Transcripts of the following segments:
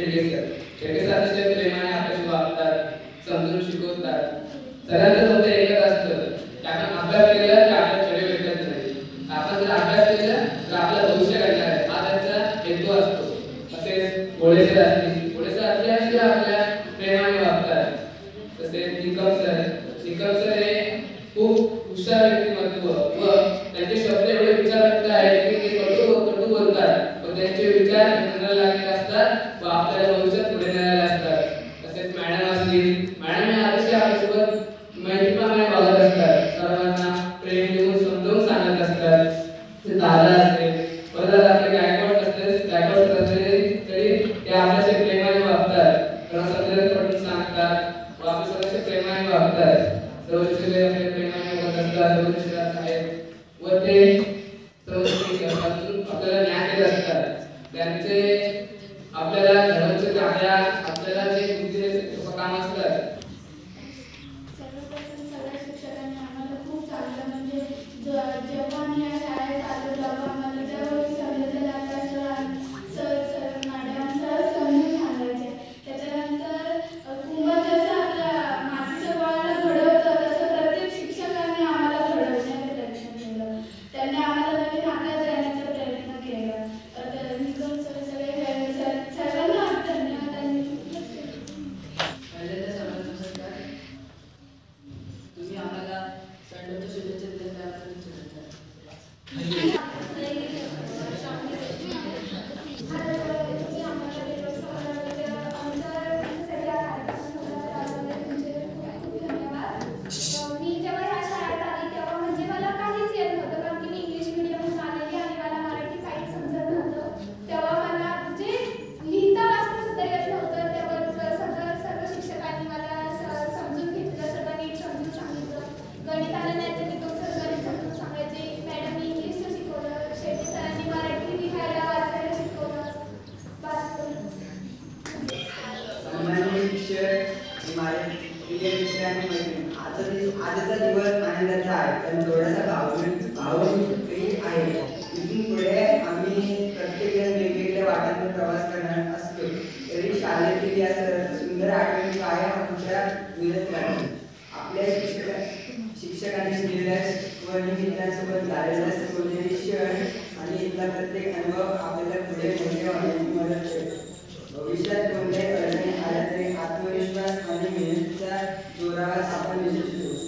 Shelke sir. Shelke sir अतिशय प्रेमाने आपल्याशी वागतात, समजून शिकवतात. सगळ्यांचं फक्त एकच असतं की आपण अभ्यास केला की आपल्याला छडी भेटत नाही. आपण जर अभ्यास केला तर आपलं भविष्य घडणार आहे, हा त्यांचा हेतू असतो. तसेच गोळे सर असतील, गोळे सर अतिशय आपल्या प्रेमाने वागतात. तसेच निकम सर हे खूप हुशार व्यक्तिमत्व व त्यांचे शब्द एवढे विचारवंत आहेत की ते कटू बोलतात, पण त्यांचे विचार मनाला लागलेले असतात व आपल्याला भविष्यात पुढे नेणारे असतात. तसेच मॅडम असतील, मॅडम हे अतिशय आपल्यासोबत मैत्रीप्रमाणे वागत असतात, सर्वांना प्रेम देऊन समजावून सांगत असतात. ते दादा असतील, परत आपले गायकवाड असतील तरी ते आपल्याशी प्रेमाने वागतात, सगळ्यांना पटवून सांगतात व आपल्या सगळ्यांशी प्रेमाने वागतात. सर्व शिक्षक आपल्या प्रेमाने वागत असतात, सर्व शिक्षक आहेत व ते सर्व शिक्षक आपल्याला ज्ञान देत असतात. त्यांचे आपल्याला घडवण्याचे कार्य आपल्याला जे बुद्धीचे काम असतात. सर्वप्रथम सगळ्या शिक्षकांनी आम्हाला खूप चांगलं म्हणजे जेव्हा आम्ही या शाळेत आलो तेव्हा आम्हाला जेव्हा समजायचं लागलं सर मॅडम सर समजून सांगायचे. त्याच्यानंतर खूपच जसं आपल्या मातीच्या गोळ्याला घडवतं तसं प्रत्येक शिक्षकांनी आम्हाला घडवण्याचा प्रयत्न केलं. त्यांनी आम्हाला नवीन आकार देण्याचा प्रयत्न केला. निकम सर सर्वांना धन्यवाद. तुम्ही आम्हाला सणाच्या शुभेच्छा दिल्याबद्दल मी जेव्हा ह्या शाळेत आली तेव्हा म्हणजे मला काहीच येत नव्हतं, कारण की मी इंग्लिश मीडियममधून आलेली आणि मला मराठी काहीच समजत नव्हतं. तेव्हा मला म्हणजे लिहिता वाचता सुद्धा येत नव्हतं. तेव्हा सर्व शिक्षकांनी मला समजून घेतलं, सगळं नीट समजून सांगितलं. गणित आलं नाही तर निकम सर गणित समजून सांगायचे, मॅडमनी इंग्लिशचं शिकवलं, शेट्टी सरांनी मराठी लिहायला वाचायला शिकवलं. आजचा दिवस आनंदाचा आहे, पण थोडासा भावनिक आहे. इथून पुढे आम्ही प्रत्येक जण वेगवेगळ्या वाटांवर प्रवास करणार असतो, तरी शाळेतील या सुंदर आठवणी कायम आमच्या मिळत राहतील. आपल्या शिक्षकांनी दिलेल्या व मित्रांसोबत झालेल्या सखोलेले क्षण आणि इथला प्रत्येक अनुभव आपल्याला पुढे मोठे होण्याची मदत करतो. भविष्यात कोणत्याही अडचणी आल्या तरी आत्मविश्वास आणि मेहनतीच्या जोरावर आपण यशस्वी होऊ.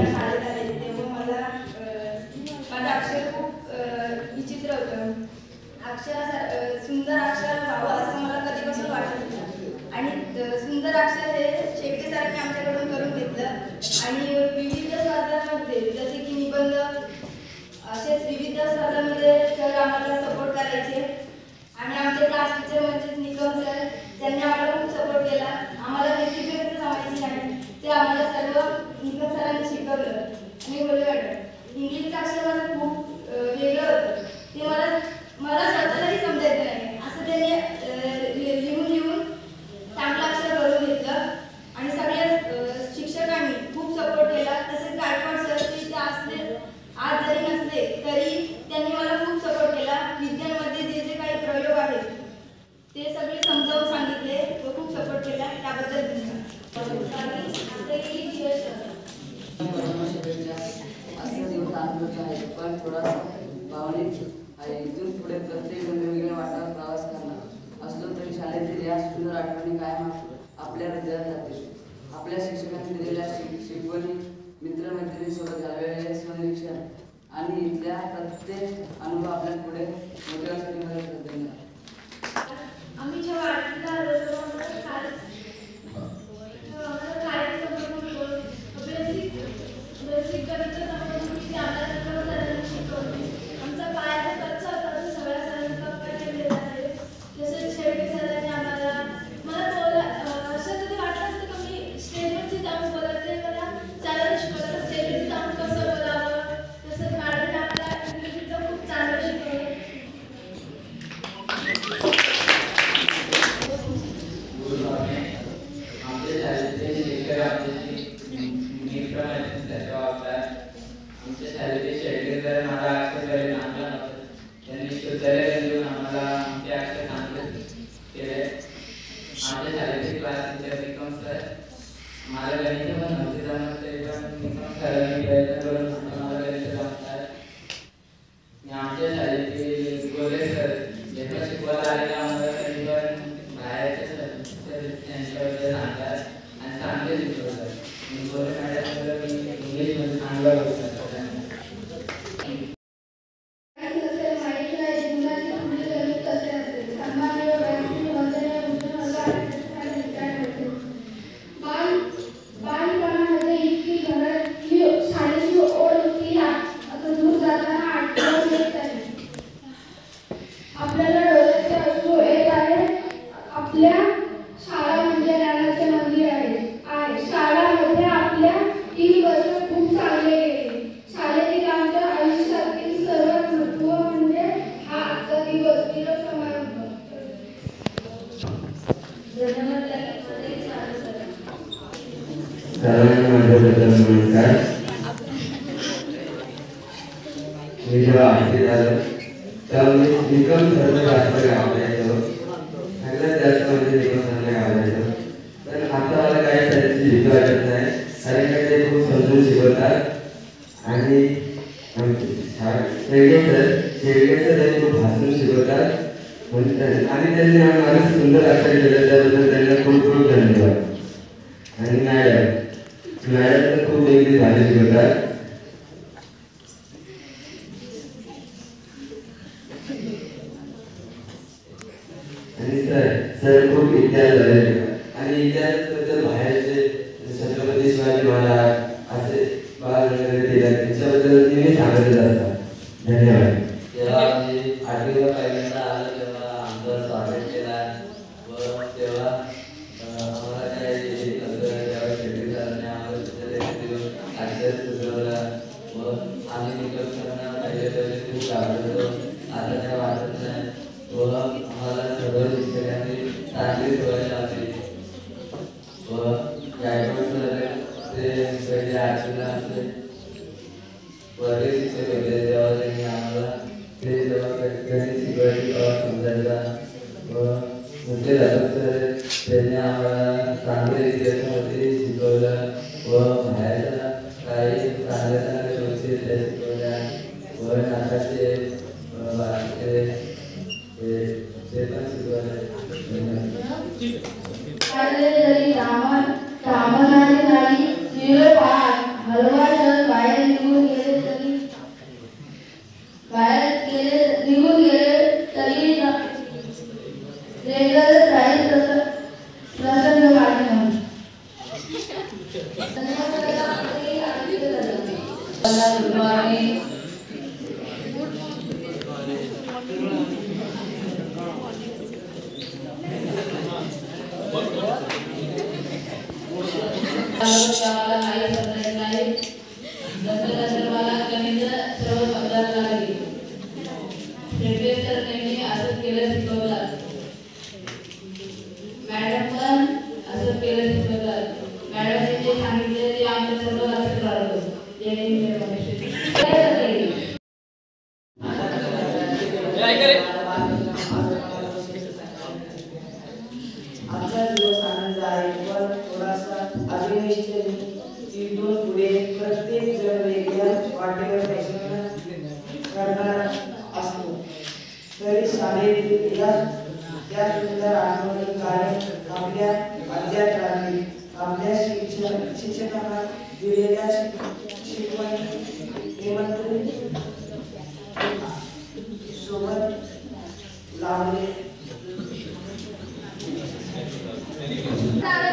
शाळेत आले तेव्हा माझं अक्षर खूप विचित्र होतं. सुंदर अक्षर व्हावं असं मला कधीपासून वाटत होतं आणि सुंदर अक्षर हे शेळके सरांनी आमच्याकडून करून घेतलं. आणि विविध स्पर्धांमध्ये जसे की निबंध असेच विविध स्पर्धांमध्ये सर आम्हाला सपोर्ट करायचे. आणि आमचे क्लास टीचर म्हणजेच निकम सर, त्यांनी आम्हाला खूप सपोर्ट केला. आम्हाला रेसिपी जमायची नाही, ते आम्हाला सर्व निकम सरांनी शिकवलं. आणि बोललं इंग्लिशचं अक्षर माझं खूप वेगळं होतं, ते मला स्वतःलाही समजायचं नाही. असं त्यांनी लिहून चांगलं अक्षर करून घेतलं. आणि सगळ्या शिक्षकांनी खूप सपोर्ट केला. तसेच गायकवाड सर ते असले आज जरी नसले तरी त्यांनी मला खूप सपोर्ट केला. विज्ञानमध्ये जे काही प्रयोग आहेत ते सगळे समजावून सांगितले व खूप सपोर्ट केला, त्याबद्दल आजचा दिवस आनंदाचा आहे, पण थोडासा भावनिक आहे. इथून पुढे प्रत्येक वेगवेगळ्या वाटावर प्रवास करणार असलो तरी शाळेतील या सुंदर आठवणी कायम आपल्या हृदयात जातील. आपल्या शिक्षकांनी दिलेल्या शिकवणी, मित्रमैत्रिणींसोबत घालवलेले स्वनिरीक्षण आणि इथल्या प्रत्येक अनुभव आपल्या पुढे मोठ्यासाठी मदत करते. आम्ही जेव्हा आठवीला आलो तेव्हा बेसिक गणित आम्हाला शिकवली. आमचा पायाचा कच्चा होता तो सगळ्या सरांनी पक्का केलेला आहे. तसेच शेळके सरांनी आम्हाला असं कधी वाटलं नसतं का मी स्टेजवरती जाऊन बोलते, मला चालायला शिकवलं. स्टेजवरती जाऊन कसं बोलावं, तसंच मॅडमने आम्हाला इंग्रजीचं खूप चांगलं शिकवलं. क्लास विक्रम सर. मला गणित पण नव्हते जमत तरी पण विक्रम सरांनी प्रयत्न करून मला गणित जमतात. आमच्या शाळेतील गोले सर जे पण शिकवायला आलेले आम्हाला तरी पण बाहेरचे सर त्यांच्याबद्दल सांगतात आणि चांगले शिकवतात. गोले मॅडम इंग्लिशमध्ये चांगलं बोलतात. आपल्याला डोळ्याचे अश्रू येत आहे. आपल्या शाळा म्हणजे ज्ञानाचे मंदिर आहे. शाळामध्ये आपल्या 3 वर्ष खूप चांगले गेले. शाळेतील आमच्या आयुष्यातील सर्वात महत्त्व म्हणजे हा आजचा दिवस निरोप समारंभ. सर्वांना माझ्याबद्दल नमस्कार. मी जेव्हा आठवीत आलो तेव्हा मी विक्रम सरला जास्त आवडायचो. सगळ्यात जास्त म्हणजे विक्रम सरला आवडायचो. पण आता मला काही त्याची भीती वाटत नाही, कारण का ते खूप समजून शिकवतात आणि शेळके सर त्यांनी खूप भाषण शिकवतात आणि त्यांनी मला सुंदर अक्षर केलं त्याबद्दल त्यांना खूप खूप धन्यवाद. आणि मॅडम तर खूप वेगळी भाषा शिकवतात. आणि सर खूप इतिहास झाले आणि इतिहासाबद्दल बाहेरचे छत्रपती शिवाजी महाराज असे बाल वगैरे केले त्याच्याबद्दल नेहमी सांगतच असतात. धन्यवाद. तेव्हा आम्ही आठवीला पहिल्यांदा आलो तेव्हा आमचं स्वागत केला व तेव्हा आम्हाला काही तेव्हा शेट्टी सरांनी आम्हाला अक्षर सुचवला व आम्ही निकटपणा पहिल्यापासून खूप घाबरतो. आता काय वाटत नाही व आम्हाला सर्व शिक्षकांनी चांगली सवय लावली व गायकवाड सर ते पहिले आठवीला आमचे वर्ग शिक्षक होते तेव्हा त्यांनी आम्हाला ते जेव्हा गणित शिकवायचे तेव्हा समजायचा व मुख्य जाधव सर त्यांनी आम्हाला चांगल्या इतिहासामध्ये शिकवलं व बाहेरच्या काही चांगल्या चांगल्या गोष्टी त्या शिकवल्या व नाटकाचे ते पण शिकवले. रामनाने नाही निरपार हलवा जण बाहेर निघून गेले तरी रेगलच राहील तसं प्रसन्न वाटणं. मॅडम पण असं केलं शिकवतात. मॅडमने जे सांगितले ते आमच्या सर्व लक्षात राहतो. आजचा दिवस आनंद आहे पण थोडासा अभिनेत्री तिथून पुढे प्रत्येक जण वेगळ्या वाटेवर प्रश्न करणार असतो. तरी शाळेतील या सुंदर आठवणी कायम आपल्या अज्ञात राहतील. आपल्या शिक्षकांना दिलेल्या शिकवणी सोबत लावले.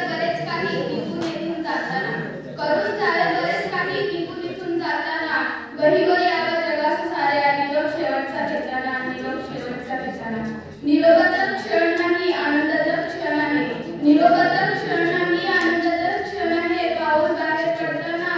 बरेच काही निघून इथून जाताना करून झाले बरेच काही निघून इथून जाताना गरीबरी आला जगाचा साऱ्या निरोप शेवटचा घेताना निरोपाचा क्षण नाही आनंदाचा क्षण आहे. निरोपाचा क्षण नाही आनंदाचा क्षण आहे. पाऊस बाहेर पडताना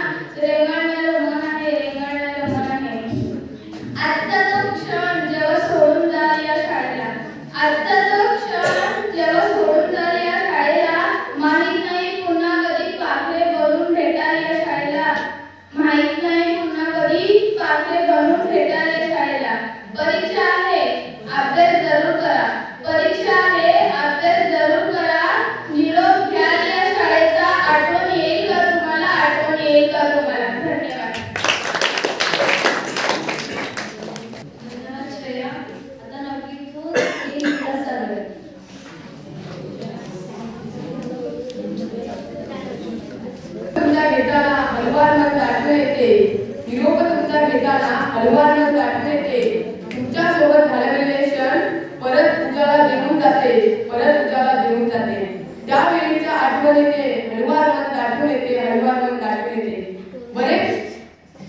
हलवार गाठून येते. तुमच्या सोबत घालवलेले क्षण परत उजाला देऊन जाते, परत उजाला देऊन जाते. त्यावेळीच्या आठवणीने हलवार मन गाठून येते, हलवार मन गाठून येते.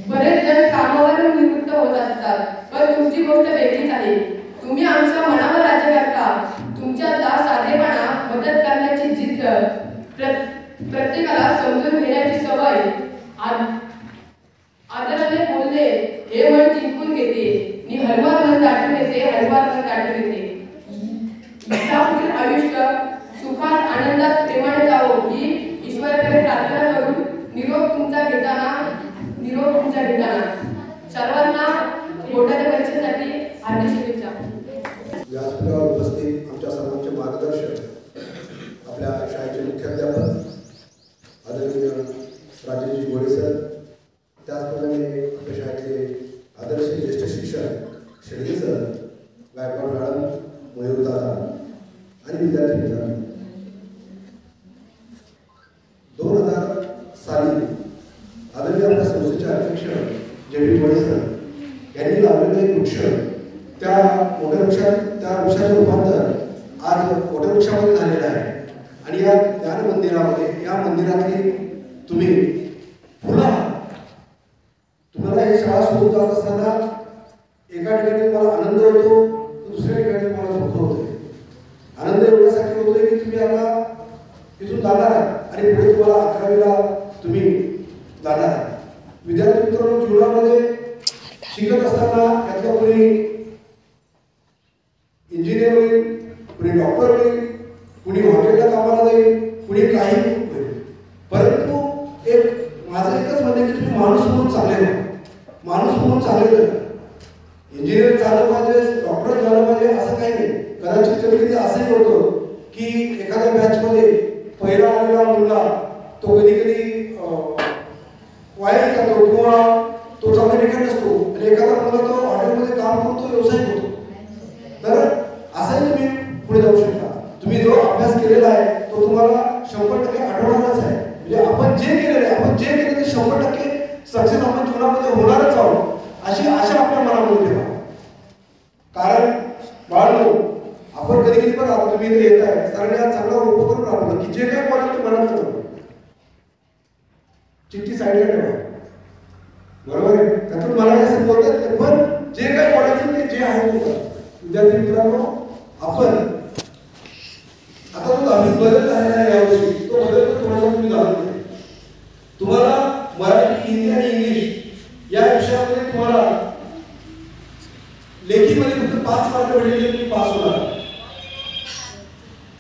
बरेच जण कामावर निवृत्त होत असतात, पण तुमची गोष्ट वेगळीच आहे. तुम्ही आमच्या मनावर राज्य करता. तुमच्यातला साधेपणा, मदत करण्याची जिद्द, प्रत्येकाला समजून घेण्याची सवय, आदराने बोलणे हे मन जिंकून घेते. मी हलवार मन गाठून येते, हलवार मन गाठून येते. यापुढील आयुष्य सुखात आनंदात प्रेमाने जावो ही ईश्वराकडे प्रार्थना करून निरोप तुमचा घेताना सर्वांना बोर्डाच्या परीक्षेसाठी हार्दिक शुभेच्छा. व्यासपीठावर उपस्थित आमच्या सर्वांचे मार्गदर्शक, आपल्या शाळेचे मुख्याध्यापक आदरणीय राजेशजी घोडे सर, त्याचप्रमाणे आपल्या शाळेतले आदर्श ज्येष्ठ शिक्षक शेळके सर, गायकवाड मॅडम, मयूर दादा आणि विद्यार्थी मित्रांनो, 2000 साली आदरणीय आपल्या संस्थेचे अध्यक्ष जे.पी. घोडे सर यांनी लावलेले एक वृक्ष, त्या मोठ्या वृक्षाचं रूपांतर आज मोठ्या वृक्षामध्ये झालेलं आहे. आणि या ज्ञान मंदिरामध्ये, या मंदिरातली तुम्ही फुलं, तुम्हाला ही शाळा सोडून जात असताना एका ठिकाणी तुम्हाला आनंद होतो, दुसऱ्या ठिकाणी तुम्हाला दुःख होते. आनंद एवढ्यासाठी होतोय की तुम्ही आता तिथून जाणार आहात आणि पुढे तुम्हाला 11वीला तुम्ही जाणार आहात. विद्यार्थी मित्रांनो, जीवनामध्ये शिकत असताना यातलं कोणी इंजिनियर होईल, कुणी डॉक्टर होईल, कुणी हॉटेलला कामाला जाईल, कुणी काही होईल. परंतु माझं एकच म्हणणं की तुम्ही माणूस म्हणून चांगले व्हा, माणूस म्हणून चांगले व्हा. इंजिनियर झालं पाहिजे, डॉक्टर झालं पाहिजे असं काही नाही. कदाचित कधी कधी असंही होतं की एखाद्या बॅचमध्ये पहिला आलेला मुलगा तो कधी कधी वाया जातो किंवा तो चांगला ठिकाणी नसतो आणि एखादा मुलगा तो हॉटेलमध्ये काम करतो, व्यवसाय करतो. तर असंही तुम्ही पुढे जाऊ शकता. तुम्ही जो अभ्यास केलेला आहे तो तुम्हाला 100% आठवणारच आहे. म्हणजे आपण जे केलेलं ते 100% सक्सेस आपण जीवनामध्ये होणारच आहोत अशी आशा आपल्या मनामध्ये ठेवा. कारण बाळांनो, आपण कधी कधी बघा, तुम्ही इथे येत आहे सरांनी आज चांगला उपक्रम राबवला की जे काय बोलाल ते मनात ठेवा, चिठ्ठी साईडला ठेवा. बरोबर आहे? त्यातून मला असं बोलतात ते, पण जे काय बोलायचं ते जे आहे ते करा. विद्यार्थी मित्रांनो, आपण आता तो दहावीत बदल झालेला आहे यावर्षी, तो बदल पण थोडासा तुम्ही जाणून घ्या. तुम्हाला मराठी, हिंदी आणि इंग्लिश या विषयामध्ये तुम्हाला लेखीमध्ये फक्त 5 मार्क मिळाले तुम्ही पास होणार.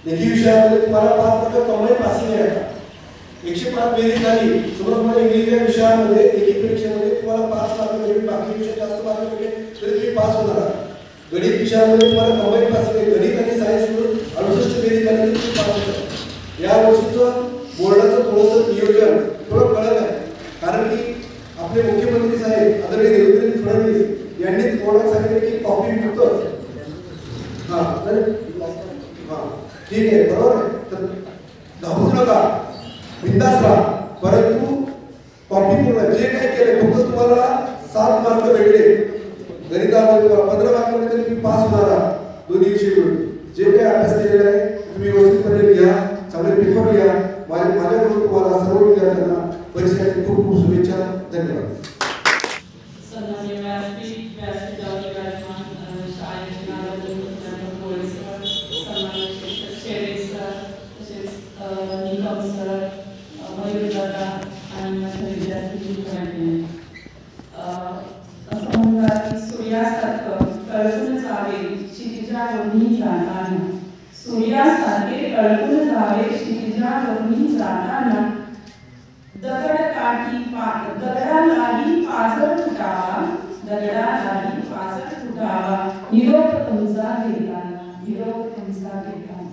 लेखी विषयामध्ये तुम्हाला 5 मार्क कमी पासिंग आहे. 105 बेरीज झाली. समजा तुम्हाला इंग्लिश या विषयामध्ये लेखी परीक्षेमध्ये तुम्हाला 5 मार्क मिळेल, बाकी विषय जास्त मार्क मिळेल तरी तुम्ही पास होणार. गणित विषयामध्ये तुम्हाला कमी पासिंग आहे. गणित आणि सायन्स मिळून 68 बेरीज झाली तरी तुम्ही पास होणार. या वर्षीचं बोर्डाचं थोडंसं नियोजन थोडं कळलं आहे, कारण की आपले मुख्यमंत्री साहेब आदरणीय देवेंद्र फडणवीस यांनीच बोर्डात सांगितले की कॉपी मुक्त. ठीक आहे, बरोबर आहे. तर घाबरू नका, बिंदास राहा. परंतु कॉपी पूर्ण जे काही केले, फक्त तुम्हाला 7 मार्क भेटले गणितामध्ये, तुम्हाला 15 मार्क मिळतील, तुम्ही पास होणार आहात. दोन्ही विषय मिळून जे काही अभ्यास केलेला आहे तुम्ही व्यवस्थितपणे लिहा, चांगले पेपर लिहा. माझ्याकडून तुम्हाला सर्व विद्यार्थ्यांना परीक्षेसाठी खूप खूप शुभेच्छा. धन्यवाद. सन्माननीय व्यासपीठावर विराजमान शाळेचे नागरिक घोडे सर, सन्माननीय शिक्षक शेळके सर, तसेच निकम सर, मयूर दादा आणि माझ्या विद्यार्थी मित्रांनी, असं म्हणतात की सूर्यासारखं कळकून जावे क्षितिजावरून जाताना, सूर्यासारखे कळकून जावे क्षितिजावरून जाताना, दगडालाही पाझर फुटावा, दगडालाही पाझर फुटावा, निरोप तुमचा घेताना, निरोप तुमचा घेताना.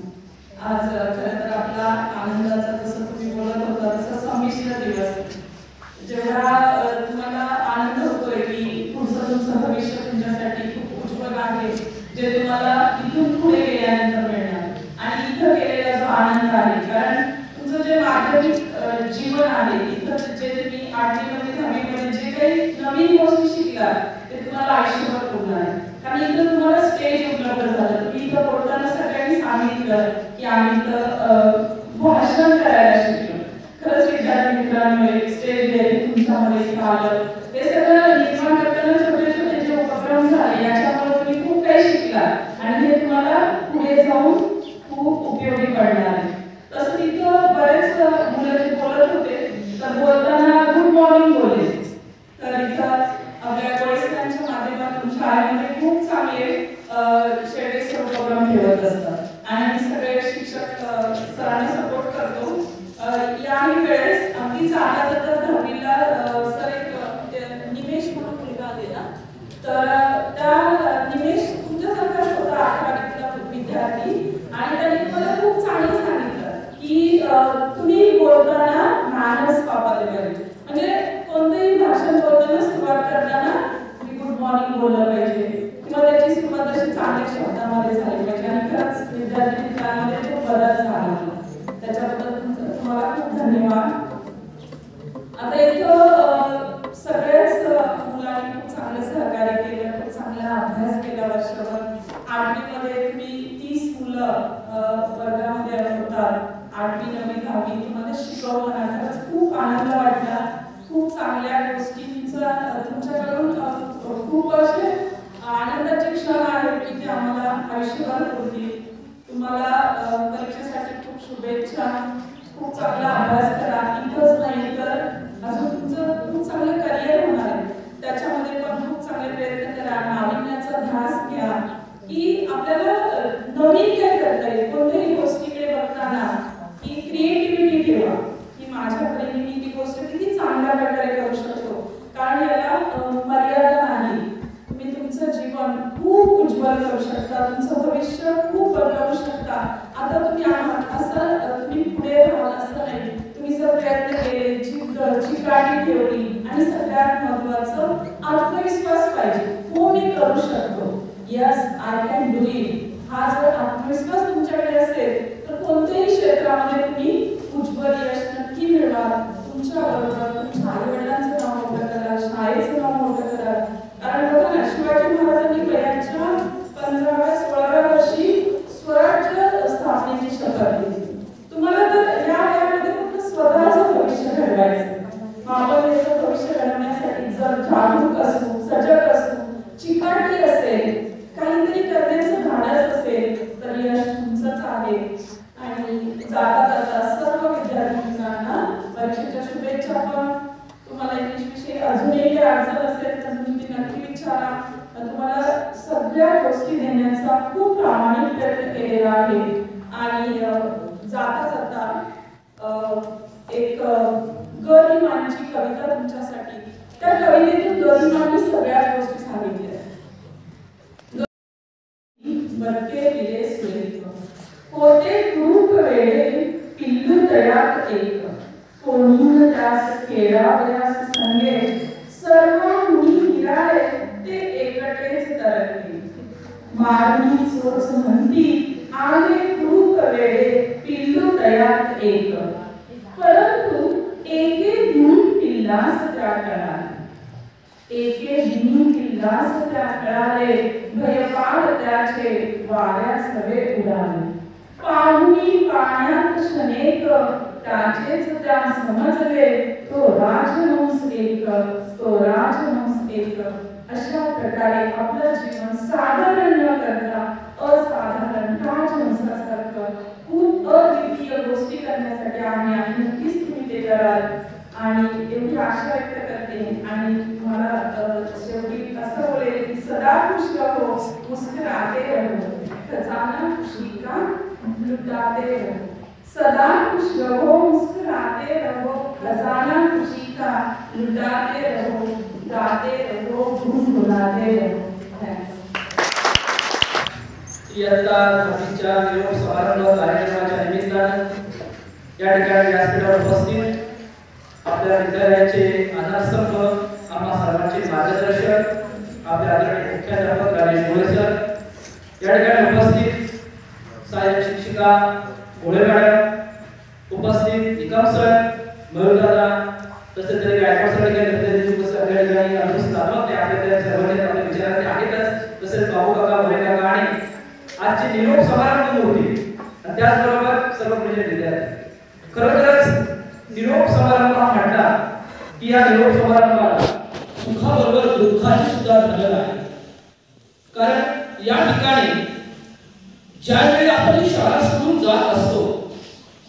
आज खरं तर आपला आनंदाचा, जसं तुम्ही बोलत होता तसा संमिश्र दिवस. जेवढा तुम्हाला आनंद होतोय की पुढचं तुमचं भविष्य तुमच्यासाठी खूप उज्ज्वल आहे, जे तुम्हाला इथून पुढे गेल्यानंतर मिळणार. आणि इथं केलेला जो आनंद आहे, कारण तुमचं जे माध्यमिक जीवन आहे, इथं जे तुम्ही 8वी मध्ये 10वी मध्ये जे काही नवीन गोष्टी शिकलात ते तुम्हाला आयुष्यभर पुरणार आहे. कारण इथं तुम्हाला स्टेज उपलब्ध झालं. तुम्ही इथं बोलताना सगळ्यांनी सांगितलं की आम्ही इथं भाषण करायला शिकलो. खरंच विद्यार्थी मित्रांनो एक स्टेज डेअरिंग तुमच्यामध्ये इथं आलं. ते सगळं निर्माण करताना छोटे छोटे जे उपक्रम झाले याच्यामुळे तुम्ही खूप काही शिकला आणि हे तुम्हाला पुढे जाऊन खूप उपयोगी पडणार आहे. तसं तिथं बरेच मुलं जे बोलत होते तर बोलताना गुड मॉर्निंग बोलले. तर इथं आपल्या वयस्करांच्या माध्यमातून शाळेमध्ये खूप चांगले शेडेचे उपक्रम ठेवत असतात आणि आम्ही सगळे शिक्षक सरांना सपोर्ट करतो. याही वेळेस अगदी जाता जाता 10वीला सर एक निमेश म्हणून मुलगा आले ना, तर त्या निमेश तुमच्यासारखाच होता 11वीतला विद्यार्थी आणि त्यांनी मला खूप चांगलं सांगितलं की तुम्ही बोलताना मॅनर्स वापरले पाहिजे. म्हणजे कोणतेही भाषण बोलताना सुरुवात करताना तुम्ही गुड मॉर्निंग बोललं पाहिजे किंवा त्याची सुरुवात अशी चांगल्या शब्दामध्ये झाली पाहिजे. आणि खरंच विद्यार्थी मित्रांमध्ये खूप बदल झाला. त्याच्याबद्दल तुम्हाला खूप धन्यवाद. आता इथं सगळ्याच मुलांनी खूप चांगलं सहकार्य केलं, खूप चांगला अभ्यास केला वर्षभर. 8वीमध्ये तुम्ही 30 मुलं वर्गामध्ये होतात. 8वी 9वी 10वी तुम्हाला शिकवलं ना, खरंच खूप आनंद वाटला. खूप चांगल्या गोष्टींचा तुमच्याकडून खूप असे आनंदाचे क्षण आहेत की ते आम्हाला आयुष्यभर होतील. तुम्हाला परीक्षेसाठी खूप शुभेच्छा. खूप चांगला अभ्यास करा. इथंच नाही तर अजून तुमचं खूप चांगलं करिअर होणार आहे. त्याच्यामध्ये पण खूप चांगले प्रयत्न करा. नाविन्याचा ध्यास घ्या की आपल्याला नवीन काय करता येईल. कोणत्याही गोष्टीकडे बघताना की क्रिएटिव्हिटी ठेवा की माझ्या परीने मी ती गोष्ट किती चांगल्या प्रकारे करू शकतो. कारण याला मर्यादा नाही. तुम्ही तुमचं जीवन खूप उज्ज्वल करू शकता. तुमचं भविष्य खूप बदलवू शकता. आता तुम्ही आहात असं तुम्ही पुढे राहाल असं नाही. तुम्ही जर प्रयत्न केले, चिकाटी ठेवली आणि सगळ्यात महत्त्वाचं आत्मविश्वास पाहिजे. हो मी करू शकतो. Yes I can do it. हा जर आत्मविश्वास तुमच्याकडे असेल तर कोणत्याही क्षेत्रामध्ये तुम्ही उज्ज्वल यश नक्की मिळवाल. तुमच्या बरोबर तुमच्या आई वडिलांचं नाव मोठं करा, शाळेचं नाव मोठं करा. कारण बघा ना, शिवाजी महाराजांनी वयाच्या 15व्या-16व्या वर्षी स्वराज्य स्थापनेची शपथ घेतली. तुम्हाला तर या वयामध्ये फक्त स्वतःचं भविष्य घडवायचं. आपण याचं भविष्य घडवण्यासाठी जर जागरूक असू, सजग असू, चिकाटी असेल, काहीतरी करण्याचं धाडस असेल तर यश तुमचंच आहे. आणि जाता जाता सर्व विद्यार्थ्यांना परीक्षेच्या शुभेच्छा. पण तुम्हाला इंग्लिश विषयी अजूनही काही अडचण असेल तर तुम्ही ती नक्की विचारा. तुम्हाला सगळ्या गोष्टी देण्याचा खूप प्रामाणिक प्रयत्न केलेला आहे. आणि जाता जाता एक गरिमांची कविता तुमच्यासाठी. त्या कवितेतून गरिमांनी सगळ्याच गोष्टी सांगितल्या. बरके दिले सुरेख होते खूप वेळे पिल्लू तयात एक. कोणून त्यास खेळावयास संगे सर्व मुनी हिराळे ते एकटेच तरंगे. मारुनी चोच म्हणती आहे खूप वेळे पिल्लू तयात एक. परंतु एके दिनी पिल्लास त्या कळाले. एके दिनी पिल्लास त्या कळाले भयपाळ त्याचे वाऱ्यास हवे उडाले. पाहुणी पाण्यात शनेक त्याचेच त्या समजले तो राजहंस एक, तो राजहंस एक. अशा प्रकारे आपलं जीवन साधारण न करता असाधारण राजहंसासारखं खूप अद्वितीय गोष्टी करण्यासाठी आणि नक्कीच तुम्ही ते कराल. आणि एवढी आशा व्यक्त करते. आणि तुम्हाला शेवटी असं बोलेल की सदा खुश रहो, मुस्कुराते रहो, खजाना खुशी का लुटाते रहो. सदा खुश रहो, मुस्कुराते रहो, खजाना खुशी का लुटाते रहो, गाते रहो, गुनगुनाते रहो. इयत्ता 10वीच्या निरोप समारंभ कार्यक्रमाच्या निमित्तानं या ठिकाणी व्यासपीठावर उपस्थित आपल्या विद्यालयाचे आधारस्तंभ, आम्हा सर्वांचे मार्गदर्शक, आपले आदरणीय मुख्याध्यापक राजेश भोळे सर, या ठिकाणी उपस्थित सहाय्यक शिक्षिका भोळे मॅडम, उपस्थित निकम सर, मयूर दादा, तसं तरी गायकवाड काय आपल्या सर्वांनी आपल्या विचारात आहेतच. तसेच बाबू काका, भोरे काका आणि आजचे निरोप समारंभ होते आणि त्याचबरोबर सर्व प्रोजेक्ट विद्यार्थी. खरोखरच निरोप समारंभ हा म्हटला की या निरोप समारंभाला सुखाबरोबर दुःखाची सुद्धा झालेला आहे. कारण या ठिकाणी ज्यावेळी आपण ही शाळा सोडून जात असतो,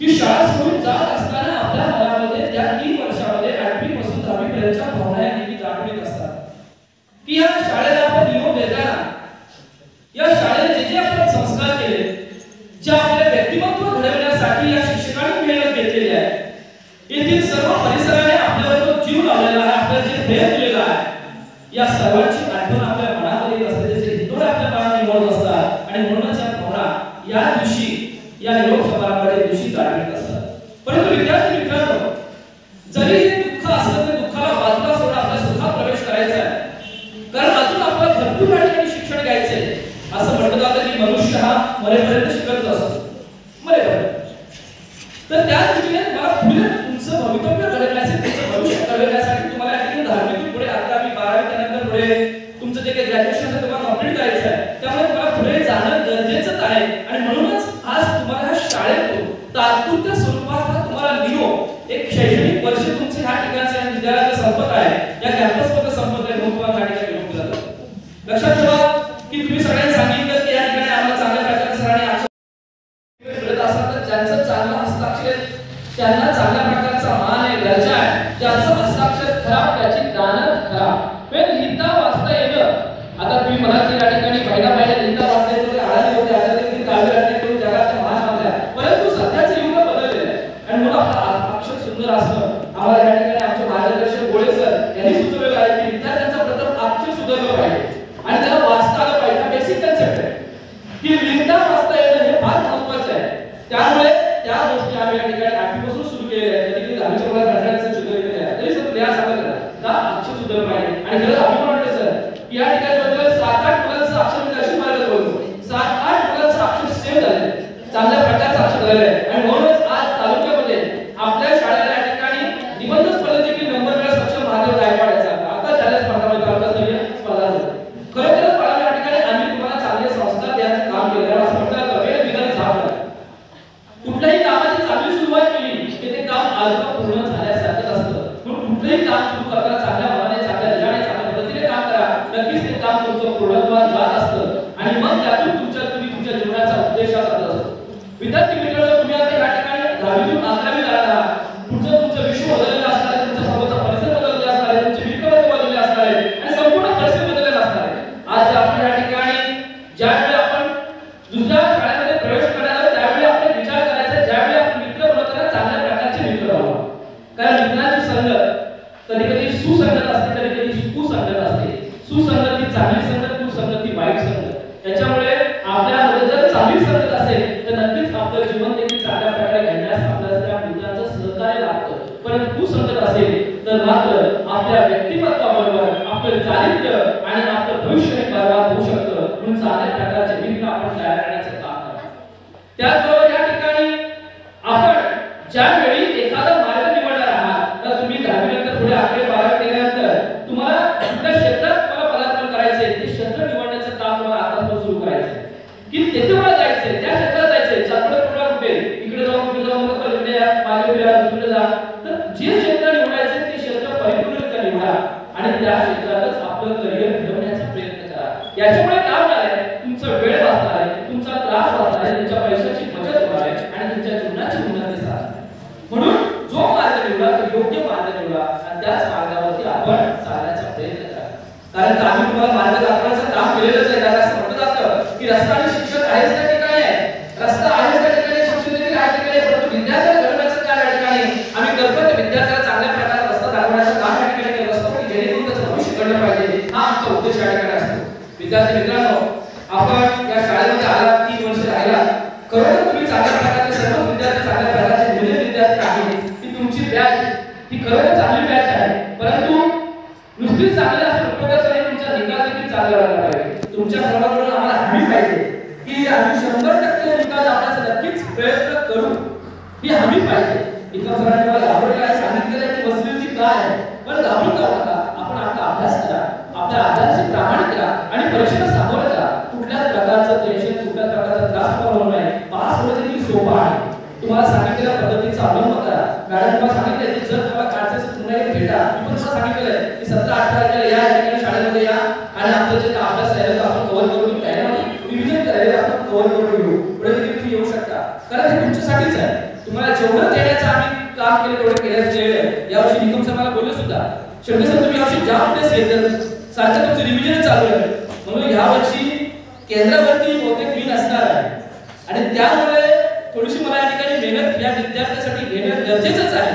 ही शाळा सोडून जात असताना आपल्या मनामध्ये त्या 3 वर्षामध्ये 8वी पासून 10वी पर्यंतच्या भावना या नेहमी जाणवत असतात की या शाळेला आपण निरोप देताना या शाळेने जे आपण संस्कार केले, जे आपले व्यक्तिमत्व घडवण्यासाठी या शिक्षकांनी मेहनत घेतलेली आहे, येथील सर्व परिसराने आपल्यावर तो जीव लावलेला आहे, आपल्याला जे प्रेम दिलेलं आहे, या सर्वांची आठवण आपल्या मनामध्ये असते, त्याचे हिंदोळे आपल्या मनात निवडत असतात आणि म्हणूनच या भावना या दिवशी या निरोप समारंभाच्या दिवशी जाणवत असतात. परंतु विद्यार्थी मित्रांनो, जरी हे दुःख असलं तरी दुःखाला बाजूला सोडून आपल्या सुखात प्रवेश करायचा आहे. कारण अजून आपल्याला भरपूर या ठिकाणी शिक्षण घ्यायचे आहे. असं म्हटलं जातं की मनुष्य हा मरेपर्यंत शिकत असतो, मरेपर्यंत. तर त्या दृष्टीने तुम्हाला पुढे तुमचं भवितव्य घडवण्यासाठी, तुमचं भविष्य घडवण्यासाठी तुम्हाला या ठिकाणी 10वी पुढे 11वी 12वी त्यानंतर पुढे तुमचं जे काही ग्रॅज्युएशन आहे तुम्हाला कंप्लीट करायचं आहे. त्यामुळे तुम्हाला पुढे जाणं गरजेचंच आहे आणि म्हणूनच आज तुम्हाला ह्या शाळेतून तात्पुरत्या स्वरूपात हा तुम्हाला निरोप, एक शैक्षणिक वर्ष तुमचे ह्या ठिकाणचे आणि विद्यालयाचं संपत आहे, या कॅम्पसमध्ये संपत आहे, म्हणून तुम्हाला ह्या ठिकाणी निरोप दिला जातो. लक्षात ठेवा की तुम्ही सगळ्यांनी सांगितलं की या ठिकाणी आम्हाला चांगल्या प्रकारचे सरांनी मिळत असतात, तर ज्यांचं चांगलं हस्ताक्षर त्यांना चांगल्या प्रकारचा मान आहे, दर्जा आहे. ज्याचं हस्ताक्षर खराब त्याची दानत खराब. लिहिता वाचता येणं, आता तुम्ही म्हणाल की या ठिकाणी पहिला लिहिता वाचता येतो ते आळादी होते, आता ते काव्य रचना करून जगाच्या महान बनल्या. परंतु सध्याचं युग बदललेलं आहे आणि म्हणून आपलं अक्षर सुंदर असणं आम्हाला या ठिकाणी आमचे मार्गदर्शक गोळे सर यांनी सुचवलेलं आहे की विद्यार्थ्यांचा प्रथम अक्षर सुधारलं पाहिजे आणि त्याला वाचता आलं पाहिजे. हा बेसिक कन्सेप्ट आहे की लिहिता वाचता येणं हे फार महत्त्वाचं आहे. त्यामुळे त्या गोष्टी आम्ही या ठिकाणी 8वी पासून सुरू केलेल्या आहेत. कधी 10वीच्या वर्गात घटनांचं सुधारलेलं आहे तरी सर लिहा सांगितलं का अक्षर सुधारलं पाहिजे. आणि खरं आम्ही म्हणतो सर की या ठिकाणी बद्दल 7-8 मुलांचं अक्षर म्हणजे अशी मार्ग बोलतो 7-8 मुलांचं अक्षर सेव्ह झाले, चांगल्या प्रकारचं अक्षर झालेलं आहे. आणि म्हणूनच आज तालुक्यामध्ये आपल्या शाळेला या ठिकाणी निबंध स्पर्धेत देखील नंबर मिळाला सक्षम महादेव गायकवाडचा आता झाल्या स्पर्धामध्ये तालुकास्तरीय स्पर्धा झाली. खरोखरच बाळांनो या ठिकाणी आम्ही तुम्हाला चांगले संस्कार द्यायचं काम केलं आहे. असं म्हणतात वेळ विधान झालं, कुठल्याही कामाची चांगली सुरुवात केली की ते काम अर्ध पूर्ण झाल्यासारखं असतं. म्हणून कुठलंही काम सुरू करताना चांगल्या मनाने, चांगल्या रजाने, चांगल्या पद्धतीने काम करा. नक्कीच ते काम तुमचं पूर्णत्वास जात असतं आणि मग त्यातून तुम्ही तुमच्या जीवनाचा उद्देश साधत असतो. विद्यार्थी मित्रांनो, तुम्ही आता या ठिकाणी 10वीतून 11वी झाला आहात. तुमचं विश्व बदललेलं असणार आहे, तुमच्या समोरचा परिसर बदललेला असणार आहे, तुमची विकल्प बदलले असणार आहे आणि संपूर्ण परिसर बदललेला असणार आहे. आज आपण या ठिकाणी ज्यावेळी आपण दुसऱ्या शाळेमध्ये प्रवेश करणार त्यावेळी आपण विचार करायचा, ज्यावेळी आपण मित्र बनवताना चांगल्या प्रकारचे मित्र व्हावं. कारण मित्रांची संगत कधी कधी सुसंगत असते, कधी कधी कुसंगत असते. सुसंगत ही चांगली संगत, कुसंगत ही वाईट संगत. त्याच्यामुळे आपल्यामध्ये जर चांगली संगत असेल तर नक्कीच आपलं जीवन देखील चांगल्या प्रकारे घडण्यास आपल्याला त्या मित्रांचं सहकार्य लागतं. परंतु कुसंगत असेल तर मात्र आपल्या व्यक्तिमत्वाबरोबर आपलं चारित्र्य आणि आपलं भविष्य बरबाद होऊ शकतं. म्हणून चांगल्या प्रकारचे मित्र आपण तयार करण्याचं काम करा. त्याचबरोबर या ठिकाणी आपण ज्यावेळी एखादा मार्ग निवडणार आहात तर तुम्ही 10वी नंतर पुढे 11वी 12वी केल्यानंतर तुम्हाला कुठल्या क्षेत्रात तुम्हाला पदार्पण करायचंय ते क्षेत्र निवडण्याचं काम तुम्हाला आतापासून सुरू करायचंय की तेथे मला जायचंय, त्या क्षेत्रात जायचंय. चालू पुढे कुठे इकडे जाऊन तिकडे जाऊन मागे फिरा दुसरीकडे जा. तर जे क्षेत्र निवडायचं ते क्षेत्र परिपूर्णरित्या निवडा आणि त्या क्षेत्रातच आपलं करिअर घडवण्याचा प्रयत्न करा. याच्यामुळे काय होणार आहे, तुमचा वेळ वाचणार आहे, तुमचा त्रास वाचणार आहे, तुमच्या पैशाची बचत होणार आहे आणि तुमच्या जीवनाची उन्नती साधणार आहे. म्हणून जो मार्ग निवडा तो योग्य मार्ग निवडा आणि त्याच मार्गावरती आपण चालण्याचा प्रयत्न करा. कारण आम्ही तुम्हाला मार्ग दाखवण्याचं काम केलेलंच आहे. कारण असं म्हटलं जातं की रस्ता आणि शिक्षक आहेच त्या ठिकाणी आहे, रस्ता आहेच त्या ठिकाणी, शिक्षक देखील आहे ठिकाणी. परंतु विद्यार्थ्यांना घडवण्याचं काम या ठिकाणी आम्ही करतो. विद्यार्थ्याला चांगल्या प्रकारे रस्ता दाखवण्याचं काम या ठिकाणी केलं असतं की जेणेकरून त्याचं भविष्य घडलं पाहिजे. हा आमचा उद्देश या ठिकाणी असतो. विद्यार्थी मित्रांनो, आपण या शाळेमध्ये आला 3 वर्ष राहिला, खरोखर तुम्ही चांगल्या प्रकारे सर्व विद्यार्थी चांगल्या प्रकारचे मुले विद्यार्थी आहेत. ती तुमची बॅच ती खरोखर चांगली बॅच आहे. परंतु नुसतीच चांगली असं उपयोगाचं नाही, तुमचा निकाल देखील चांगला व्हायला पाहिजे. तुमच्या सर्वांकडून आम्हाला हमी पाहिजे की आम्ही 100% निकाल आपल्याचा नक्कीच प्रयत्न करू, ही हमी पाहिजे. इतर सरांनी मला आवडलं आहे, सांगितलेलं आहे की बसलेली का आहे, पण घाबरून जाऊ नका. आपण आपला अभ्यास करा, आपल्या अभ्यासाची प्रामाणिक करा आणि परीक्षेला सामोरं जा. कुठल्याच प्रकारचं टेन्शन, कुठल्याच प्रकारचा त्रास तुम्हाला होणार नाही. पास होणं देखील सोपं आहे. तुम्हाला सांगितलेल्या पद्धतीचा अवलंब करा. मॅडम तुम्हाला सांगितलंय की जर तुम्हाला काढायचं पुन्हा एक भेटा. मी पण तुम्हाला सांगितलेलं आहे की 17-18 तारखेला या ठिकाणी शाळेमध्ये या आणि आपलं जे अभ्यास आहे तो आपण कव्हर करून काय ना रिव्हिजन करायला आपण कव्हर करून घेऊ. पुढे देखील तुम्ही येऊ शकता, कारण हे तुमच्यासाठीच आहे. तुम्हाला जेवढं देण्याचं आम्ही काम केलं तेवढं केल्याचं वेळ. यावर्षी निकम सर मला बोलले सुद्धा, शेवटी सर तुम्ही यावर्षी ज्या अभ्यास घेतलं सारखं तुमचं रिव्हिजन चालू आहे, म्हणून यावर्षी केंद्रावरती बहुतेक मी नसणार आहे आणि त्यामुळे थोडीशी मला या ठिकाणी मेहनत या विद्यार्थ्यांसाठी घेणं गरजेचंच आहे.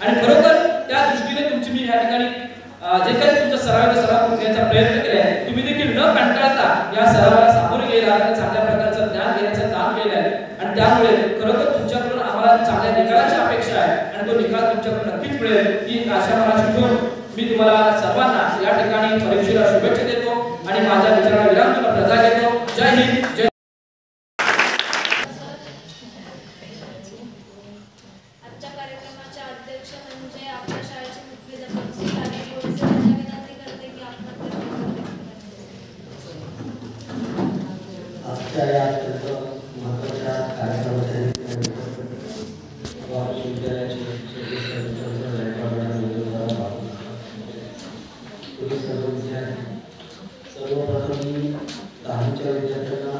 आणि खरोखर त्या दृष्टीने तुमची मी या ठिकाणी जे काही तुमचा सराव करण्याचा प्रयत्न केला आहे, तुम्ही देखील न कंटाळता या सरावाला सामोरे गेला आणि चांगल्या प्रकारचं ज्ञान घेण्याचं काम केलं आहे. आणि त्यामुळे खरोखर तुमच्याकडून आम्हाला चांगल्या निकालाची अपेक्षा आहे आणि तो निकाल तुमच्याकडून नक्कीच मिळेल ही आशा मला ठेवून मी तुम्हाला सर्वांना या ठिकाणी परीक्षेला शुभेच्छा देतो आणि माझ्या विचाराला विराम देऊन रजा घेतो. जय हिंद, जय. आजच्या कार्यक्रमाचे अध्यक्ष म्हणजे आपल्या शाळेचे मुख्याध्यापक श्री राणी गोडसे यांना विनंती करते की आपण आजच्या या अत्यंत महत्त्वाच्या कार्यक्रमाच्या विद्यालयाचे सर्वप्रथम मी 10वीच्या विद्यार्थ्यांना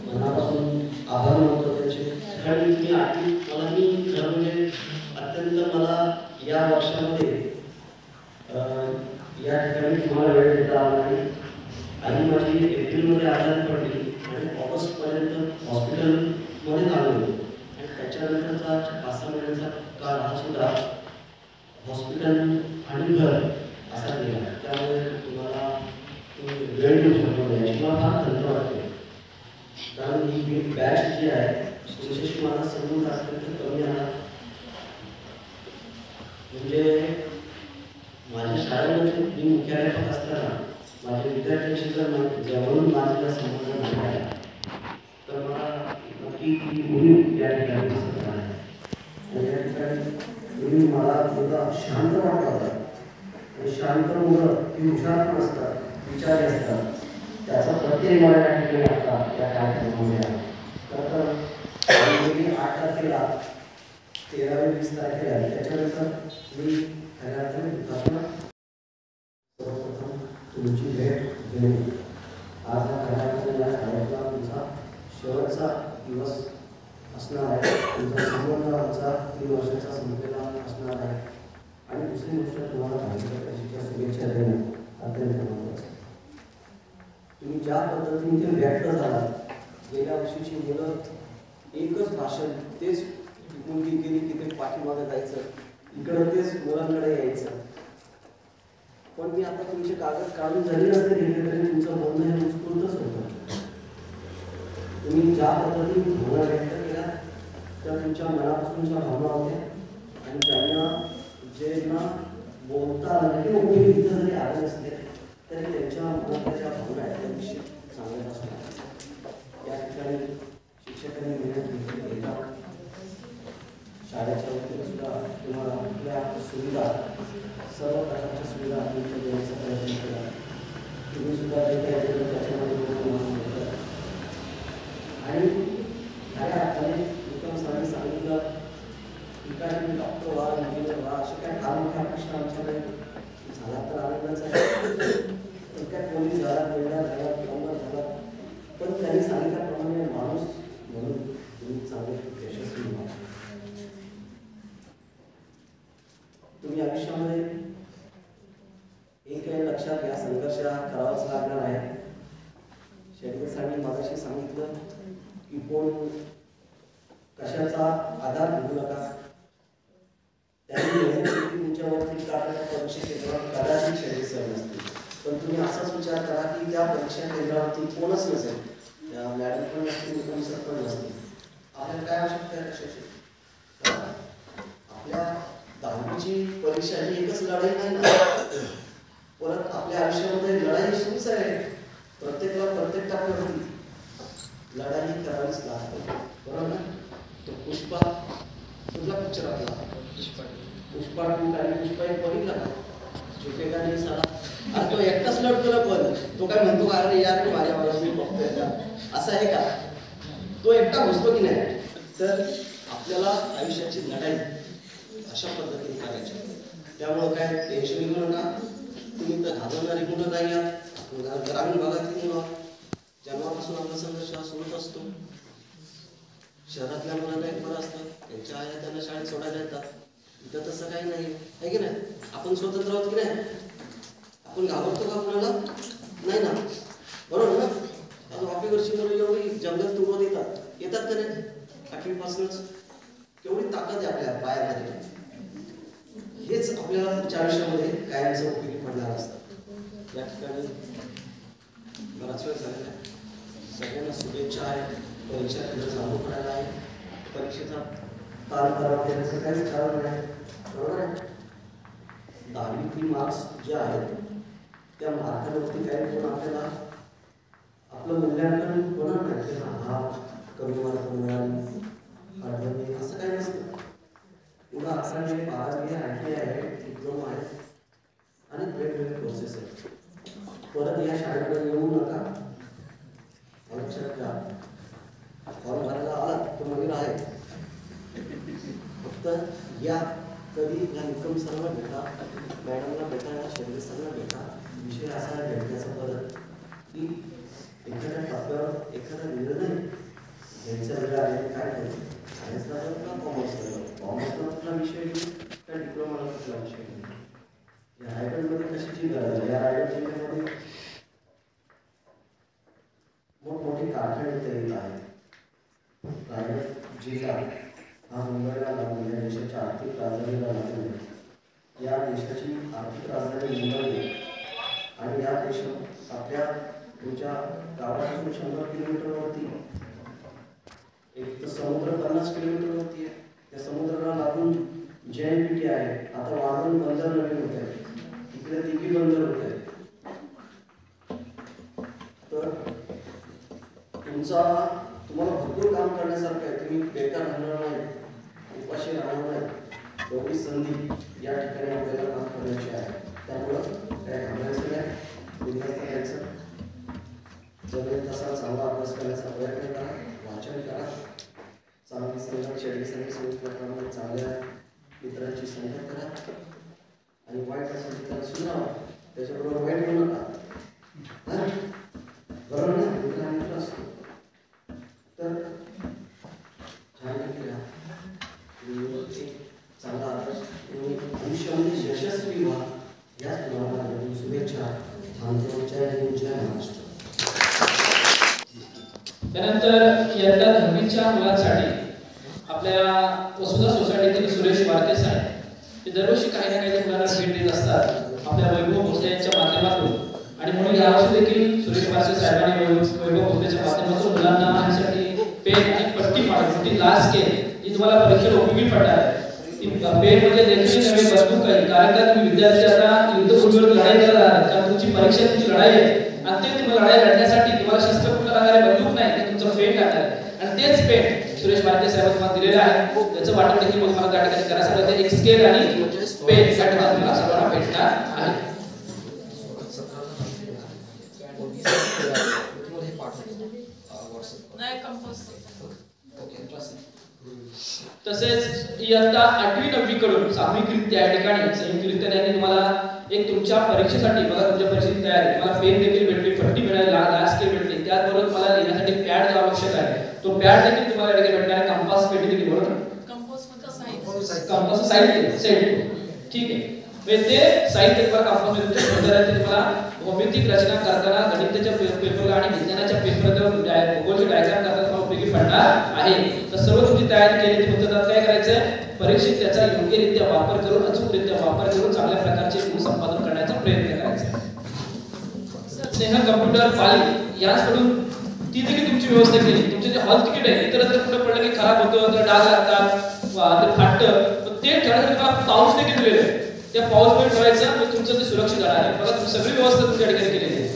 मनापासून आभार मानतो त्याचे. कारण मी खरं म्हणजे अत्यंत मला या वर्षामध्ये या ठिकाणी तुम्हाला वेळ देता आला नाही. आणि माझी एप्रिलमध्ये आजारी पडली आणि ऑगस्टपर्यंत हॉस्पिटलमध्ये आलो आणि त्याच्यानंतरचा 5-6 महिन्याचा काळ हा सुद्धा हॉस्पिटल आणि घर असा गेला. त्यामुळे तुम्हाला वेळ देऊ शकतो याची मला फार खंत वाटते. कारण ही बॅच जी आहे विशेष मला समजून अत्यंत कमी आला. म्हणजे माझ्या शाळेमध्ये मी मुख्याध्यापक असताना माझ्या विद्यार्थ्यांशी जर जवळून माझ्या संबंध झाला तर मला नक्की ती मुली या ठिकाणी दिसत आहे. आणि या ठिकाणी मला थोडा शांत वाटला होता. आणि शांत मुलं ती हुशार पण असतात, विचारी असतात. त्याचा प्रत्येक मला या ठिकाणी आता त्या कार्यक्रमामध्ये आला. तर 8 तारखेला 13-20 तारखेला त्याच्यानंतर मी खऱ्या अर्थाने सर्वप्रथम तुमची भेट घेऊन आज हा खऱ्या या शाळेतला तुमचा शेवटचा दिवस असणार आहे. तुमचा संबंध आमचा 3 वर्षाचा संपलेला असणार आहे. आणि दुसरी गोष्ट तुम्हाला भाग्यप्रकाशाच्या शुभेच्छा देणं अत्यंत महत्त्वाचं आहे. तुम्ही ज्या पद्धतीने ते व्यक्त झाला, गेल्या वर्षीची मुलं एकच भाषण तेच मुलगी गेली की ते पाठीमागे जायचं, इकडं तेच मुलांकडे यायचं. पण मी आता तुमचे कागद काढून जरी नसते घेतले तरी तुमचं बोलणं हे उत्स्फूर्तच होतं. तुम्ही ज्या पद्धतीने भावना व्यक्त केल्या त्या तुमच्या मनापासूनच्या भावना होत्या आणि त्यांना जे ना बोलता आलं किंवा कोणी तिथं जरी आले नसते तरी त्यांच्या मनाच्या भावना आहेत त्या विषयी सांगत असतात. या ठिकाणी शिक्षकांनी मेहनत घेतली. शाळेच्या वतीने सुद्धा तुम्हाला आपल्या सुविधा सर्व प्रकारच्या सुविधा तुमच्या देण्याचा प्रयत्न केला. तुम्ही सुद्धा जे काही केलं त्याच्यामध्ये आणि खऱ्या अर्थाने उत्तम सरांनी सांगितलं की काय तुम्ही डॉक्टर व्हा, इंजिनियर व्हा, अशा काय फार मोठ्या अपेक्षा आमच्याकडे झाला तर आनंदच आहे. तर काय पोलीस झाला, बेलदार झाला, प्लंबर झाला, पण त्यांनी सांगितल्याप्रमाणे माणूस म्हणून तुम्ही चांगले यशस्वी व्हा. तुम्ही आयुष्यामध्ये एक लक्षात घ्या, संघर्ष करावाच लागणार आहे. शेतकरी सरांनी मगाशी सांगितलं की कोण कशाचा आधार घेऊ नका. त्यांनी मेहनत तुमच्यावरती परीक्षा केंद्रावर कदाचित शेतकरी सर नसतील, पण तुम्ही असाच विचार करा की त्या परीक्षा केंद्रावरती कोणच नसेल, मॅडम पण नसतील, कोणी सर पण नसतील. आपल्याला काय आवश्यकता आहे कशाची? आपल्या 10वीची परीक्षा ही एकच लढाई नाही ना. परत आपल्या आयुष्यामध्ये लढाई सुरूच आहे. प्रत्येकाला प्रत्येक टप्प्यावरती लढाई करावीच लागते, बरोबर ना. तो पुष्पा कुठला पिक्चर आपला? पुष्पा 2 आणि पुष्पा 1 बघितला का? झुकेगा नाही साला. अरे तो एकटाच लढतो ना, पण तो काय म्हणतो का अरे यार तू माझ्या मला मी बघतोय का, असं आहे का? तो एकटा घुसतो की नाही? तर आपल्याला आयुष्याची लढाई अशा पद्धतीने करायची. त्यामुळं काय टेन्शन घेऊ नका. तुम्ही तर घालवणारी मुलं नाही आहात, ग्रामीण भागातील मुलं. जन्मापासून आपला संघर्ष हा सुरूच असतो. शहरातल्या मुलांना एक बरं असतं, त्यांच्या आया त्यांना शाळेत सोडायला येतात. इथं तसं काही नाही आहे की नाही? आपण स्वतंत्र आहोत की नाही? आपण घाबरतो का कुणाला? नाही ना, बरोबर ना? आज ऑफिसवरची मुलं एवढी जंगल तुडवत येतात का नाही? 8वी पासूनच केवढी ताकद आहे आपल्या पायामध्ये. हेच आपल्याला पुढच्या आयुष्यामध्ये कायमचं उपयोगी पडणार असतं. या ठिकाणी बराच वेळ झालेला आहे. सगळ्यांना शुभेच्छा आहेत. परीक्षा तिथं चालू करायला आहे. परीक्षेचा ताण करावा देण्याचं काहीच कारण नाही, बरोबर आहे? 10वीतील मार्क्स जे आहेत त्या मार्कावरती काही पण आपल्याला आपलं मूल्यांकन होणार नाही की हा कमी मार्क मिळाली अडचणी असं काही नसतं. पुढं 11वी 12वी ITI आहे, डिप्लोमा आहे आणि वेगवेगळे प्रोसेस आहेत. परत या शाळेकडे येऊ नका. लक्षात घ्या, फॉर्म भरायला आला तो मंदिर आहे. फक्त या कधी या निकम सरांना भेटा, मॅडमला भेटा, या शेंद्रे सरांना भेटा. विषय असा आहे भेटण्याचा परत की एखाद्या टप्प्यावर एखादा निर्णय घ्यायचा वेळ आहे. काय करायचं? सायन्सला जाऊ का कॉमर्सला जाऊ? कॉमर्सला कुठला विषय घेऊ का डिप्लोमाला कुठला विषय घेऊ? या रायगडमध्ये कशाची गरज आहे? या रायगड जिल्ह्यामध्ये मोठमोठे कारखाने तयार आहेत. रायगड जिल्हा हा मुंबईला लागून या देशाच्या आर्थिक राजधानीला लागून या देशाची आर्थिक राजधानी मुंबई आहे. आणि या देशात आपल्या तुमच्या गावापासून 100 किलोमीटरवरती एक तर समुद्र 50 किलोमीटरवरती आहे. त्या समुद्राला लागून JNPT आहे. आता वाढवून बंदर नवीन होत आहे. इकडे तिघी बंदर होत आहे. तर तुम्हाला भरपूर काम करण्यासारखं आहे. तुम्ही बेकार राहणार नाही, उपाशी राहणार नाही. एवढी संधी या ठिकाणी आपल्याला काम करण्याची आहे. त्यामुळं काय घाबरायचं नाही, बिनधास्त करायचं. जमेल तसा चांगला अभ्यास करण्याचा प्रयत्न करा, वाचन करा, चांगली संगत शेळी संगीत चांगल्या मित्रांची संगत करा आणि वाईट असेल त्याला सुनावा, त्याच्याबरोबर वाईट होऊ नका. बरोबर ना? मित्र मित्र असतो तर छानपैकी राहा. चांगला अभ्यास तुम्ही आयुष्यामध्ये यशस्वी व्हा. याच तुम्हाला शुभेच्छा. थांबतो. जय हिंद, जय महाराष्ट्र. त्यानंतर इयत्ता 10वीच्या मुलांसाठी आपल्या वसुधा सोसायटीतील सुरेश वारके साहेब ते दरवर्षी काही ना काही मुलांना भेट देत असतात आपल्या वैभव भोसले यांच्या माध्यमातून. आणि म्हणून यावर्षी देखील सुरेश वारके साहेबांनी वैभव भोसलेच्या माध्यमातून मुलांना यासाठी पेन आणि पट्टी पाडून ती लास्ट स्केल जी तुम्हाला परीक्षेला उपयोगी पडणार आहे. ती पेन म्हणजे देखील नव्हे बंदूक आहे. कारण का तुम्ही विद्यार्थी आता युद्धभूमीवर लढाई करत आहात. कारण तुमची परीक्षा तुमची लढाई आहे आणि ते तुम्हाला लढाई लढण्यासाठी तुम्हाला शस्त्र कुठला लागणारे बंदूक नाही, ते तुमचं पेन लागणार आहे. आणि तेच पेन सुरेश वारके साहेब तुम्हाला दिलेलं आहे. त्याचं वाटप देखील मग मला त्या ठिकाणी करायचं होतं. एक स्केल आणि पेन साठी तुम्हाला सर्वांना भेटणार आहे. तसेच इयत्ता 8वी 9वी कडून सामूहिकरित्या या ठिकाणी संयुक्तरित्या त्यांनी तुम्हाला एक तुमच्या परीक्षेसाठी बघा तुमच्या परीक्षेची तयारी तुम्हाला पेन देखील भेटली, पट्टी मिळाली, लास्ट स्केल भेटली. त्याचबरोबर तुम्हाला लिहिण्यासाठी पॅड जो आवश्यक आहे तो पॅड देखील तुम्हाला या ठिकाणी भेटणार आहे. कंपास पेटी देखील बरोबर कंपास साहित्य ठीक आहे. म्हणजे ते साहित्य तुम्हाला कंपास तुम्हाला भौमितिक रचना करताना गणिताच्या पेपरला आणि विज्ञानाच्या पेपरला भूगोलची डायग्राम करताना तुम्हाला उपयोगी पडणार आहे. तर सर्व तुमची तयारी केली ती फक्त काय करायचं परीक्षेत त्याचा योग्यरित्या वापर करून अचूकरित्या वापर करून चांगल्या प्रकारचे गुण संपादन करण्याचा प्रयत्न करायचा. स्नेहा कम्प्युटर पाली याचकडून ती देखील तुमची व्यवस्था केली. तुमचे जे हॉल तिकीट आहे इतर कुठे पडलं की खराब होतं तर डाग लागतात तर फाटतं ते ठरवण्यासाठी तुम्हाला पाऊस देखील दिलेलं आहे. त्या पाऊस मध्ये ठेवायचं म्हणजे तुमचं ते सुरक्षित राहणार आहे. बघा सगळी व्यवस्था तुमच्या ठिकाणी केलेली आहे.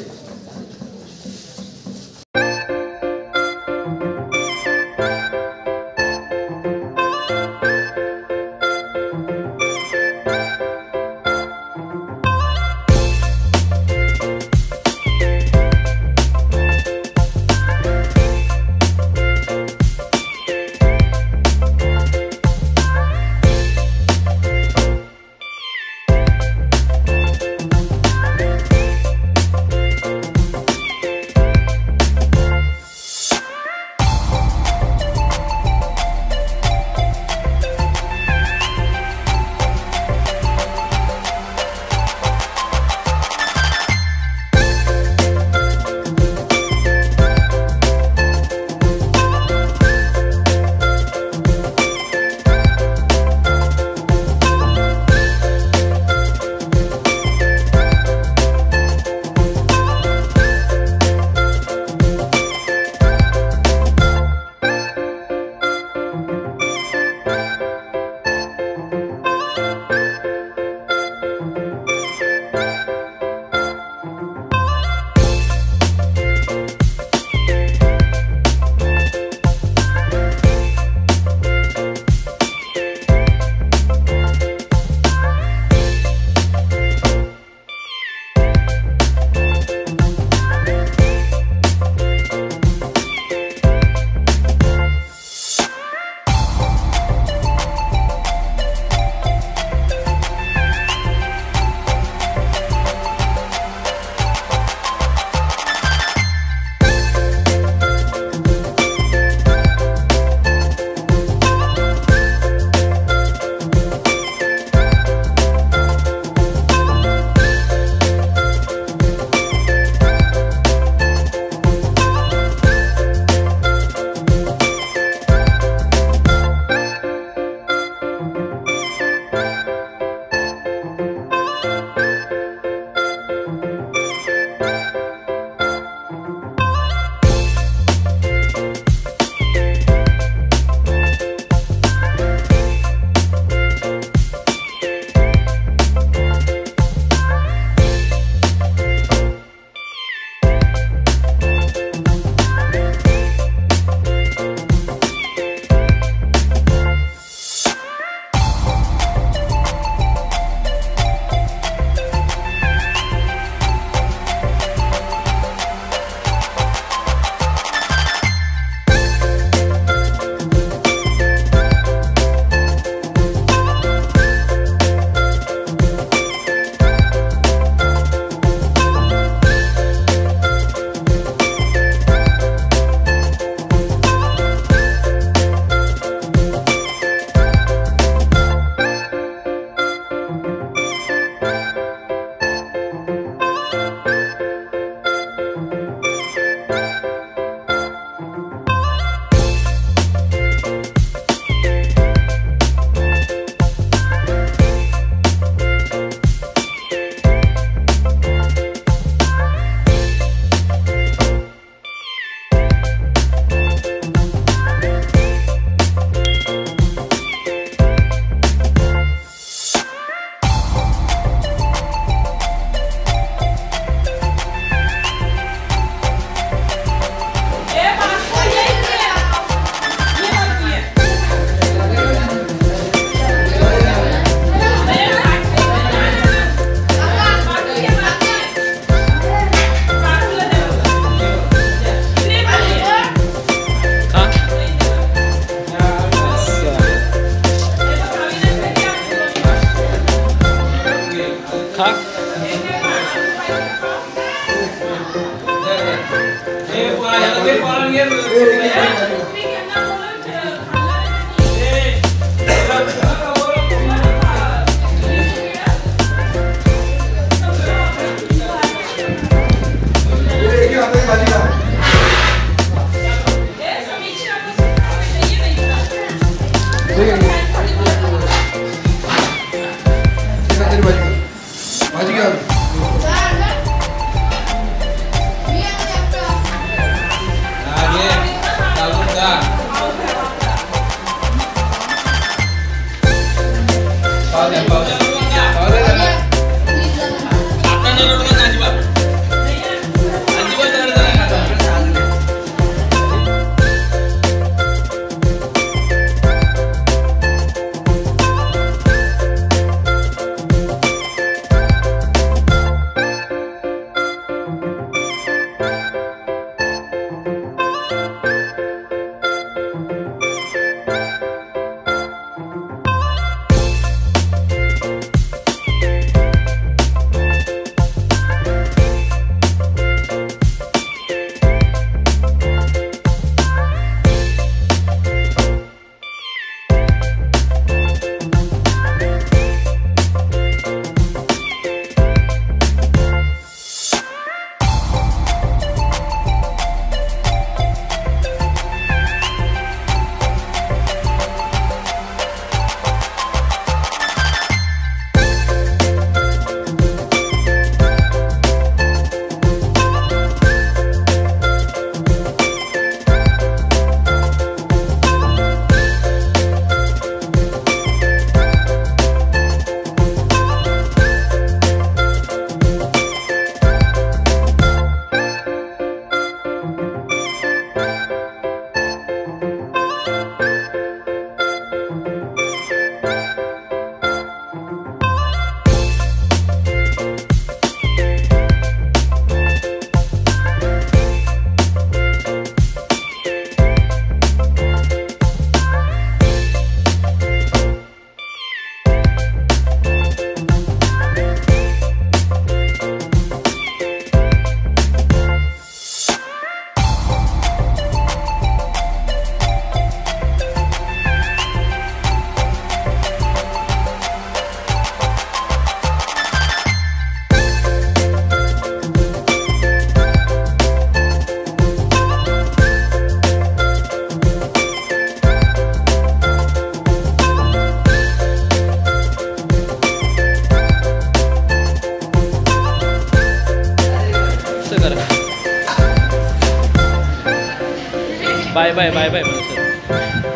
Bye bye bye bye